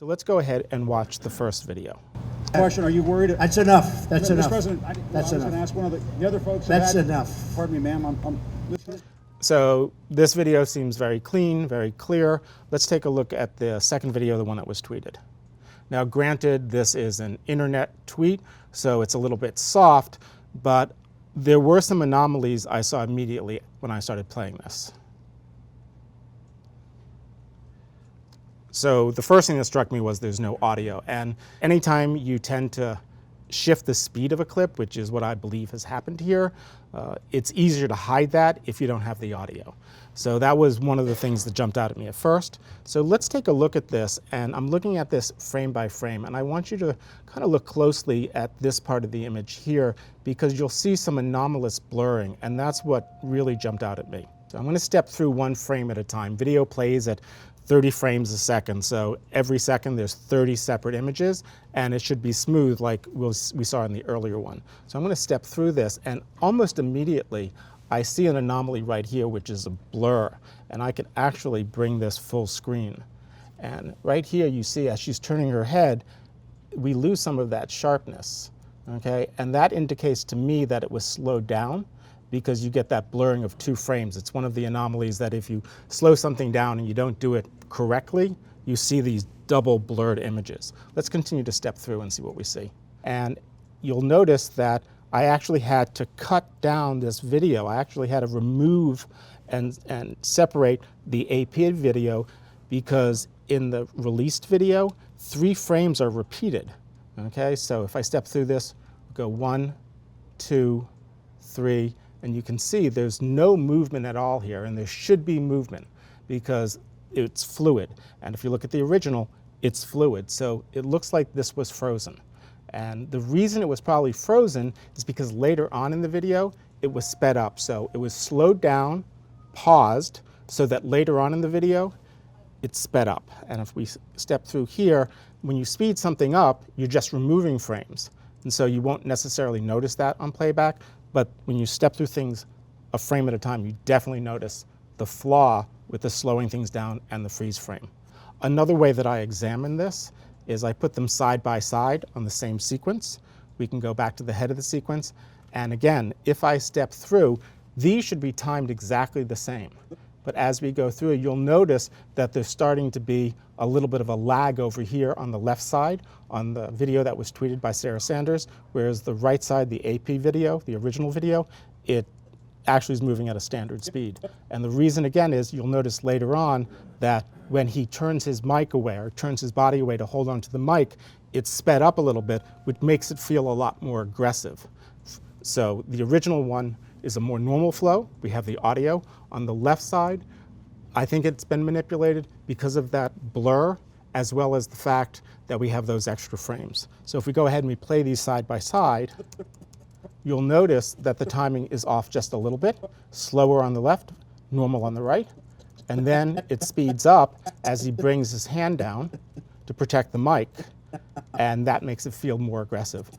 So let's go ahead and watch the first video. Question, are you worried? That's enough. That's Mr. enough. President, I was going to ask one of the other folks. That's enough. Pardon me, ma'am. So this video seems very clean, very clear. Let's take a look at the second video, the one that was tweeted. Now, granted, this is an internet tweet, so it's a little bit soft, but there were some anomalies I saw immediately when I started playing this. So the first thing that struck me was there's no audio. And anytime you tend to shift the speed of a clip, which is what I believe has happened here, it's easier to hide that if you don't have the audio. So that was one of the things that jumped out at me at first. So let's take a look at this, and I'm looking at this frame by frame, and I want you to kind of look closely at this part of the image here, because you'll see some anomalous blurring, and that's what really jumped out at me. So I'm going to step through one frame at a time. Video plays at 30 frames a second, so every second there's 30 separate images, and it should be smooth like we saw in the earlier one. So I'm going to step through this, and almost immediately I see an anomaly right here, which is a blur, and I can actually bring this full screen. And right here you see as she's turning her head, we lose some of that sharpness, okay? And that indicates to me that it was slowed down, because you get that blurring of 2 frames. It's one of the anomalies that if you slow something down and you don't do it correctly, you see these double blurred images. Let's continue to step through and see what we see. And you'll notice that I actually had to cut down this video. I actually had to remove and separate the AP video, because in the released video, 3 frames are repeated. Okay, so if I step through this, go 1, 2, 3, and you can see there's no movement at all here, and there should be movement because it's fluid. And if you look at the original, it's fluid. So it looks like this was frozen. And the reason it was probably frozen is because later on in the video, it was sped up. So it was slowed down, paused, so that later on in the video, it's sped up. And if we step through here, when you speed something up, you're just removing frames. And so you won't necessarily notice that on playback. But when you step through things a frame at a time, you definitely notice the flaw with the slowing things down and the freeze frame. Another way that I examine this is I put them side by side on the same sequence. We can go back to the head of the sequence. And again, if I step through, these should be timed exactly the same. But as we go through, you'll notice that there's starting to be a little bit of a lag over here on the left side on the video that was tweeted by Sarah Sanders, whereas the right side, the AP video, the original video, it actually is moving at a standard speed. And the reason, again, is you'll notice later on that when he turns his mic away or turns his body away to hold onto the mic, it's sped up a little bit, which makes it feel a lot more aggressive. So the original one is a more normal flow. We have the audio. On the left side, I think it's been manipulated because of that blur, as well as the fact that we have those extra frames. So if we go ahead and we play these side by side, you'll notice that the timing is off just a little bit, slower on the left, normal on the right, and then it speeds up as he brings his hand down to protect the mic, and that makes it feel more aggressive.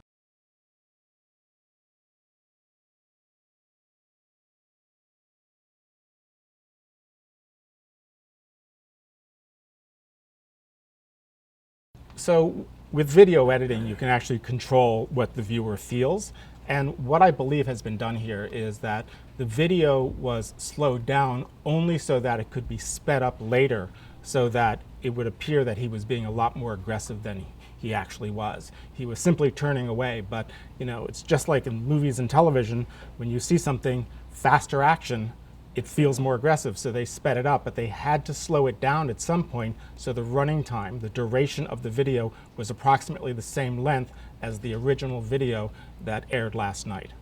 So with video editing, you can actually control what the viewer feels. And what I believe has been done here is that the video was slowed down only so that it could be sped up later, so that it would appear that he was being a lot more aggressive than he actually was. He was simply turning away, but you know, it's just like in movies and television, when you see something, faster action, it feels more aggressive, so they sped it up, but they had to slow it down at some point, so the running time, the duration of the video, was approximately the same length as the original video that aired last night.